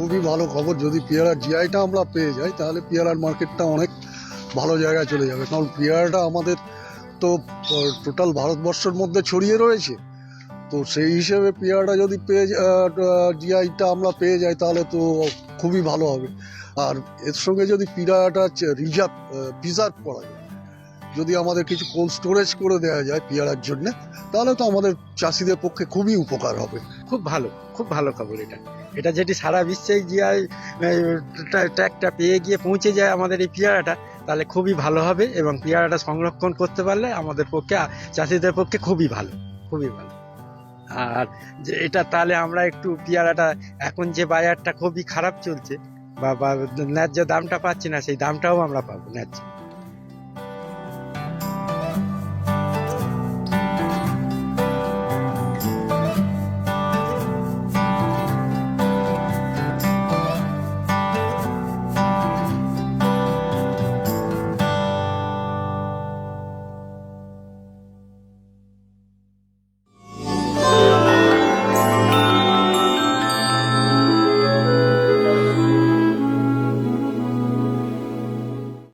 খুবই ভালো খবর। যদি পেয়ারার জিআইটা আমরা পেয়ে যাই তাহলে পেয়ারার মার্কেটটা অনেক ভালো জায়গায় চলে যাবে, কারণ পেয়ারাটা আমাদের তো টোটাল ভারতবর্ষের মধ্যে ছড়িয়ে রয়েছে। তো সেই হিসেবে পেয়ারাটা যদি জিআইটা আমরা পেয়ে যাই তাহলে তো খুবই ভালো হবে। আর এর সঙ্গে যদি পেয়ারাটা প্রিজার্ভ করা যায়, যদি আমাদের কিছু কোল্ড স্টোরেজ করে দেওয়া যায় পেয়ারার জন্য, তাহলে তো আমাদের চাষিদের পক্ষে খুবই উপকার হবে। খুব ভালো খবর এটা। এটা যেটি সারা বিশ্বে জিআই ট্যাগটা পেয়ে গিয়ে পৌঁছে যায় আমাদের এই পেয়ারাটা, তাহলে খুবই ভালো হবে, এবং পেয়ারাটা সংরক্ষণ করতে পারলে আমাদের পক্ষে, চাষিদের পক্ষে খুবই ভালো। আর এটা তাহলে আমরা একটু পেয়ারাটা, এখন যে বাজারটা খুবই খারাপ চলছে বা ন্যায্য দামটা পাচ্ছি না, সেই দামটাও আমরা পাবো ন্যায্য।